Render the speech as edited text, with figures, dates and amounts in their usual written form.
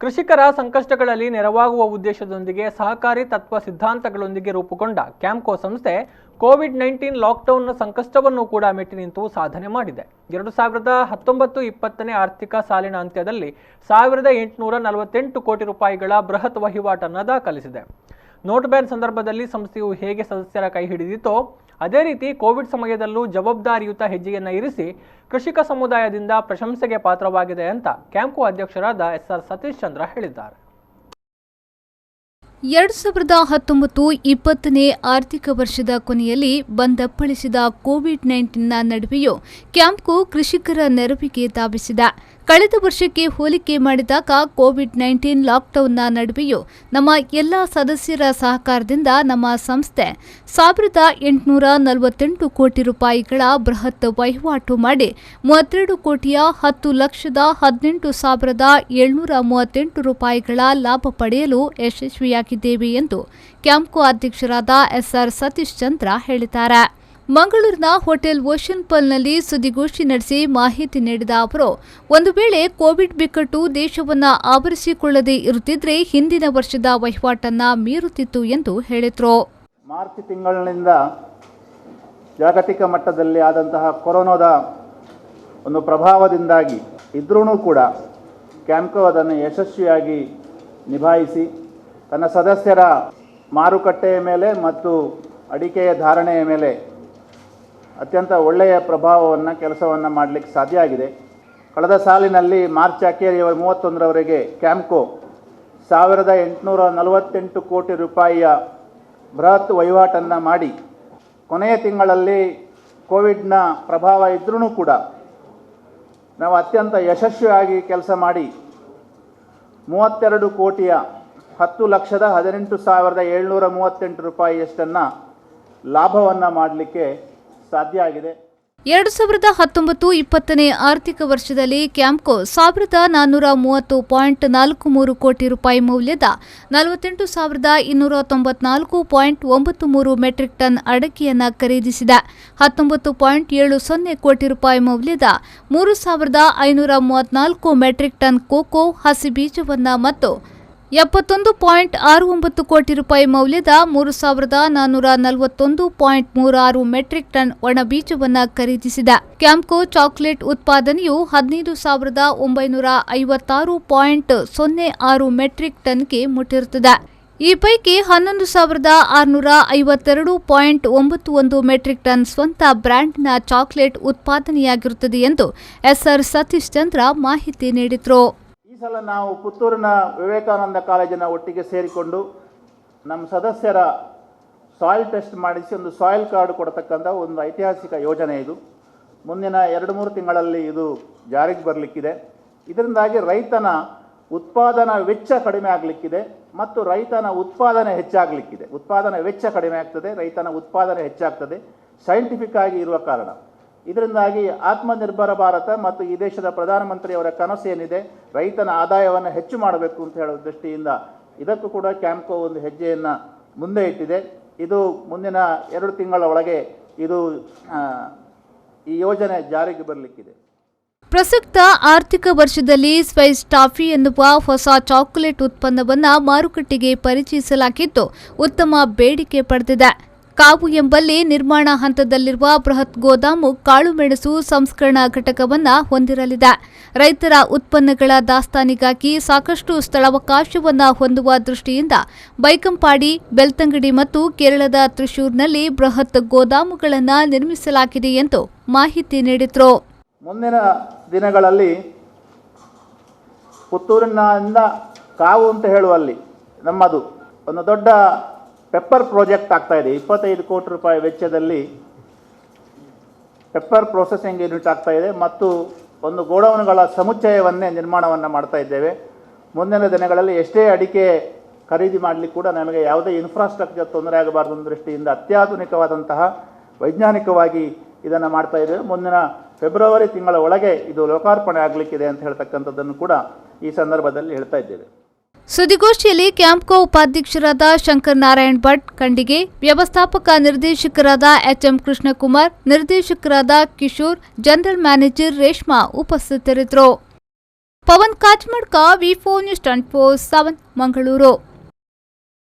ಕೃಷಿಕರ ಸಂಕಷ್ಟಗಳಲ್ಲಿ ನೆರವಾಗುವ ಉದ್ದೇಶದೊಂದಿಗೆ ಸಹಕಾರಿ ತತ್ವ ಸಿದ್ಧಾಂತಗಳೊಂದಿಗೆ ರೂಪುಗೊಂಡ ಕ್ಯಾಂಪ್ಕೋ ಸಂಸ್ಥೆ ಕೋವಿಡ್-19 ಲಾಕ್ಡೌನ್ನ ಸಂಕಷ್ಟವನ್ನು ಕೂಡ ಮೆಟ್ಟಿ ನಿಂತು ಸಾಧನೆ ಮಾಡಿದೆ. 2019-20 ಆರ್ಥಿಕ ಸಾಲಿನ ಅಂತ್ಯದಲ್ಲಿ 1848 ಕೋಟಿ ರೂಪಾಯಿಗಳ ಬೃಹತ್ ವಹಿವಾಟನ್ನು ದಾಖಲಿಸಿದೆ. ನೋಟ್ ಬ್ಯಾನ್ ಸಂದರ್ಭದಲ್ಲಿ ಸಂಸ್ಥೆಯು ಹೇಗೆ ಸದಸ್ಯರ ಕೈ ಹಿಡಿದಿತ್ತೋ ಅದೇ ರೀತಿ ಕೋವಿಡ್ ಸಮಯದಲ್ಲೂ ಜವಾಬ್ದಾರಿಯುತ ಹೆಜ್ಜೆಯನ್ನು ಇರಿಸಿ ಕೃಷಿಕ ಸಮುದಾಯದಿಂದ ಪ್ರಶಂಸೆಗೆ ಪಾತ್ರವಾಗಿದೆ ಅಂತ ಕ್ಯಾಂಪ್ಕೋ ಅಧ್ಯಕ್ಷರಾದ ಎಸ್.ಆರ್. ಸತೀಶ್ ಚಂದ್ರ ಹೇಳಿದ್ದಾರೆ. 2019-20 ಆರ್ಥಿಕ ವರ್ಷದ ಕೊನೆಯಲ್ಲಿ ಬಂದಪ್ಪಳಿಸಿದ ಕೋವಿಡ್-19ನ ನಡುವೆಯೂ ಕ್ಯಾಂಪ್ಕೋ ಕೃಷಿಕರ ನೆರವಿಗೆ ಧಾವಿಸಿದೆ. ಕಳೆದ ವರ್ಷಕ್ಕೆ ಹೋಲಿಕೆ ಮಾಡಿದಾಗ ಕೋವಿಡ್-19 ಲಾಕ್ಡೌನ್ನ ನಡುವೆಯೂ ನಮ್ಮ ಎಲ್ಲ ಸದಸ್ಯರ ಸಹಕಾರದಿಂದ ನಮ್ಮ ಸಂಸ್ಥೆ 1848 ಕೋಟಿ ರೂಪಾಯಿಗಳ ಬೃಹತ್ ವಹಿವಾಟು ಮಾಡಿ 32,10,18,738 ರೂಪಾಯಿಗಳ ಲಾಭ ಪಡೆಯಲು ಯಶಸ್ವಿಯಾಗಿದ್ದೇವೆ ಎಂದು ಕ್ಯಾಂಪ್ಕೋ ಅಧ್ಯಕ್ಷರಾದ ಎಸ್.ಆರ್. ಸತೀಶ್ ಚಂದ್ರ ಹೇಳಿದ್ದಾರೆ. ಮಂಗಳೂರಿನ ಹೋಟೆಲ್ ಓಷನ್ ಪಲ್ನಲ್ಲಿ ಸುದ್ದಿಗೋಷ್ಠಿ ನಡೆಸಿ ಮಾಹಿತಿ ನೀಡಿದ ಅವರು, ಒಂದು ವೇಳೆ ಕೋವಿಡ್ ಬಿಕ್ಕಟ್ಟು ದೇಶವನ್ನು ಆವರಿಸಿಕೊಳ್ಳದೇ ಇರುತ್ತಿದ್ರೆ ಹಿಂದಿನ ವರ್ಷದ ವಹಿವಾಟನ್ನ ಮೀರುತ್ತಿತ್ತು ಎಂದು ಹೇಳಿದರು. ಮಾರ್ಚ್ ತಿಂಗಳಿನಿಂದ ಜಾಗತಿಕ ಮಟ್ಟದಲ್ಲಿ ಆದಂತಹ ಕೊರೋನಾದ ಒಂದು ಪ್ರಭಾವದಿಂದಾಗಿ ಇದ್ರೂ ಕೂಡ ಕ್ಯಾಂಪ್ಕೋ ಅದನ್ನು ಯಶಸ್ವಿಯಾಗಿ ನಿಭಾಯಿಸಿ ತನ್ನ ಸದಸ್ಯರ ಮಾರುಕಟ್ಟೆಯ ಮೇಲೆ ಮತ್ತು ಅಡಿಕೆಯ ಧಾರಣೆಯ ಮೇಲೆ ಅತ್ಯಂತ ಒಳ್ಳೆಯ ಕೆಲಸವನ್ನು ಮಾಡಲಿಕ್ಕೆ ಸಾಧ್ಯ ಆಗಿದೆ. ಕಳೆದ ಸಾಲಿನಲ್ಲಿ ಮಾರ್ಚ್ ಅಖೇರಿಯ 31ರವರೆಗೆ ಕ್ಯಾಂಪ್ಕೋ 1848 ಕೋಟಿ ರೂಪಾಯಿಯ ಬೃಹತ್ ವಹಿವಾಟನ್ನು ಮಾಡಿ ಕೊನೆಯ ತಿಂಗಳಲ್ಲಿ ಕೋವಿಡ್ನ ಪ್ರಭಾವ ಇದ್ರೂ ಕೂಡ ನಾವು ಅತ್ಯಂತ ಯಶಸ್ವಿಯಾಗಿ ಕೆಲಸ ಮಾಡಿ 32,10,18,738 ರೂಪಾಯಿಯಷ್ಟನ್ನು ಲಾಭವನ್ನು ಮಾಡಲಿಕ್ಕೆ ಸಾಧ್ಯ ಆಗಿದೆ. 2019-20 ಆರ್ಥಿಕ ವರ್ಷದಲ್ಲಿ ಕ್ಯಾಂಪ್ಕೋ 1,430.43 ಕೋಟಿ ರೂಪಾಯಿ ಮೌಲ್ಯದ 48,294.93 ಮೆಟ್ರಿಕ್ ಟನ್ ಅಡಕೆಯನ್ನು ಖರೀದಿಸಿದೆ. 19.70 ಕೋಟಿ ರೂಪಾಯಿ ಮೌಲ್ಯದ 3,534 ಮೆಟ್ರಿಕ್ ಟನ್ ಕೋಕೋ ಹಸಿ ಬೀಜವನ್ನು ಮತ್ತು 71.69 ಕೋಟಿ ರೂಪಾಯಿ ಮೌಲ್ಯದ 3,441.36 ಮೆಟ್ರಿಕ್ ಟನ್ ಒಣ ಬೀಜವನ್ನು ಖರೀದಿಸಿದೆ. ಕ್ಯಾಂಪ್ಕೋ ಚಾಕೊಲೇಟ್ ಉತ್ಪಾದನೆಯು 15,956.06 ಮೆಟ್ರಿಕ್ ಟನ್ಗೆ ಮುಟ್ಟಿರುತ್ತದೆ. ಈ ಪೈಕಿ 11,652.91 ಮೆಟ್ರಿಕ್ ಟನ್ ಸ್ವಂತ ಬ್ರ್ಯಾಂಡ್ನ ಚಾಕೊಲೇಟ್ ಉತ್ಪಾದನೆಯಾಗಿರುತ್ತದೆ ಎಂದು ಎಸ್.ಆರ್. ಸತೀಶ್ ಚಂದ್ರ ಮಾಹಿತಿ ನೀಡಿದರು. ಈ ಸಲ ನಾವು ಪುತ್ತೂರಿನ ವಿವೇಕಾನಂದ ಕಾಲೇಜಿನ ಒಟ್ಟಿಗೆ ಸೇರಿಕೊಂಡು ನಮ್ಮ ಸದಸ್ಯರ ಸಾಯಿಲ್ ಟೆಸ್ಟ್ ಮಾಡಿಸಿ ಒಂದು ಸಾಯಿಲ್ ಕಾರ್ಡ್ ಕೊಡತಕ್ಕಂಥ ಒಂದು ಐತಿಹಾಸಿಕ ಯೋಜನೆ ಇದು. ಮುಂದಿನ 2-3 ತಿಂಗಳಲ್ಲಿ ಇದು ಜಾರಿಗೆ ಬರಲಿಕ್ಕಿದೆ. ಇದರಿಂದಾಗಿ ರೈತನ ಉತ್ಪಾದನಾ ವೆಚ್ಚ ಕಡಿಮೆ ಆಗಲಿಕ್ಕಿದೆ ಮತ್ತು ರೈತನ ಉತ್ಪಾದನೆ ಹೆಚ್ಚಾಗಲಿಕ್ಕಿದೆ. ಉತ್ಪಾದನಾ ವೆಚ್ಚ ಕಡಿಮೆ ಆಗ್ತದೆ, ರೈತನ ಉತ್ಪಾದನೆ ಹೆಚ್ಚಾಗ್ತದೆ ಸೈಂಟಿಫಿಕ್ ಆಗಿ ಇರುವ ಕಾರಣ. ಇದರಿಂದಾಗಿ ಆತ್ಮನಿರ್ಭರ ಭಾರತ ಮತ್ತು ಈ ದೇಶದ ಪ್ರಧಾನಮಂತ್ರಿಯವರ ಕನಸು ಏನಿದೆ ರೈತನ ಆದಾಯವನ್ನು ಹೆಚ್ಚು ಮಾಡಬೇಕು ಅಂತ ಹೇಳೋ ದೃಷ್ಟಿಯಿಂದ ಇದಕ್ಕೂ ಕೂಡ ಕ್ಯಾಂಪ್ಕೋ ಒಂದು ಹೆಜ್ಜೆಯನ್ನು ಮುಂದೆ ಇಟ್ಟಿದೆ. ಇದು ಮುಂದಿನ 2 ತಿಂಗಳ ಒಳಗೆ ಇದು ಈ ಯೋಜನೆ ಜಾರಿಗೆ ಬರಲಿಕ್ಕಿದೆ. ಪ್ರಸಕ್ತ ಆರ್ಥಿಕ ವರ್ಷದಲ್ಲಿ ಸ್ಪೈಸ್ ಟಾಫಿ ಎನ್ನುವ ಹೊಸ ಚಾಕೊಲೇಟ್ ಉತ್ಪನ್ನವನ್ನು ಮಾರುಕಟ್ಟೆಗೆ ಪರಿಚಯಿಸಲಾಗಿದ್ದು ಉತ್ತಮ ಬೇಡಿಕೆ ಪಡೆದಿದೆ. ಕಾವು ಎಂಬಲ್ಲಿ ನಿರ್ಮಾಣ ಹಂತದಲ್ಲಿರುವ ಬೃಹತ್ ಗೋದಾಮು ಕಾಳುಮೆಣಸು ಸಂಸ್ಕರಣಾ ಘಟಕವನ್ನು ಹೊಂದಿರಲಿದೆ. ರೈತರ ಉತ್ಪನ್ನಗಳ ದಾಸ್ತಾನಿಗಾಗಿ ಸಾಕಷ್ಟು ಸ್ಥಳಾವಕಾಶವನ್ನು ಹೊಂದುವ ದೃಷ್ಟಿಯಿಂದ ಬೈಕಂಪಾಡಿ, ಬೆಳ್ತಂಗಡಿ ಮತ್ತು ಕೇರಳದ ತ್ರಿಶೂರ್ನಲ್ಲಿ ಬೃಹತ್ ಗೋದಾಮುಗಳನ್ನು ನಿರ್ಮಿಸಲಾಗಿದೆ ಎಂದು ಮಾಹಿತಿ ನೀಡಿದರು. ಮುಂದಿನ ದಿನಗಳಲ್ಲಿ ಪುತ್ತೂರಿನಿಂದ ಕಾವು ಅಂತ ಹೇಳುವಲ್ಲಿ ನಮ್ಮದು ಒಂದು ದೊಡ್ಡ ಪೆಪ್ಪರ್ ಪ್ರಾಜೆಕ್ಟ್ ಆಗ್ತಾ ಇದೆ. 25 ಕೋಟಿ ರೂಪಾಯಿ ವೆಚ್ಚದಲ್ಲಿ ಪೆಪ್ಪರ್ ಪ್ರೊಸೆಸಿಂಗ್ ಯೂನಿಟ್ ಆಗ್ತಾ ಇದೆ ಮತ್ತು ಒಂದು ಗೋಡೌನ್ಗಳ ಸಮುಚ್ಚಯವನ್ನೇ ನಿರ್ಮಾಣವನ್ನು ಮಾಡ್ತಾ ಇದ್ದೇವೆ. ಮುಂದಿನ ದಿನಗಳಲ್ಲಿ ಎಷ್ಟೇ ಅಡಿಕೆ ಖರೀದಿ ಮಾಡಲಿಕ್ಕೆ ಕೂಡ ನಮಗೆ ಯಾವುದೇ ಇನ್ಫ್ರಾಸ್ಟ್ರಕ್ಚರ್ ತೊಂದರೆ ಆಗಬಾರ್ದು ಅನ್ನೋ ದೃಷ್ಟಿಯಿಂದ ಅತ್ಯಾಧುನಿಕವಾದಂತಹ ವೈಜ್ಞಾನಿಕವಾಗಿ ಇದನ್ನು ಮಾಡ್ತಾ ಇದ್ದೇವೆ. ಮುಂದಿನ ಫೆಬ್ರವರಿ ತಿಂಗಳ ಒಳಗೆ ಇದು ಲೋಕಾರ್ಪಣೆ ಆಗಲಿಕ್ಕಿದೆ ಅಂತ ಹೇಳ್ತಕ್ಕಂಥದ್ದನ್ನು ಕೂಡ ಈ ಸಂದರ್ಭದಲ್ಲಿ ಹೇಳ್ತಾ ಇದ್ದೇವೆ. ಸುದ್ದಿಗೋಷ್ಠಿಯಲ್ಲಿ ಕ್ಯಾಂಪ್ಕೋ ಉಪಾಧ್ಯಕ್ಷರಾದ ಶಂಕರ್ ನಾರಾಯಣ್ ಭಟ್ ಖಂಡಿಗೆ, ವ್ಯವಸ್ಥಾಪಕ ನಿರ್ದೇಶಕರಾದ ಎಚ್.ಎಂ. ಕೃಷ್ಣಕುಮಾರ್, ನಿರ್ದೇಶಕರಾದ ಕಿಶೋರ್, ಜನರಲ್ ಮ್ಯಾನೇಜರ್ ರೇಷ್ಮಾ ಉಪಸ್ಥಿತರಿದ್ದರು. ಪವನ್ ಕಾಚ್ಮಡ್ಕ ವಿ4 ನ್ಯೂಸ್ 24/7 ಮಂಗಳೂರು.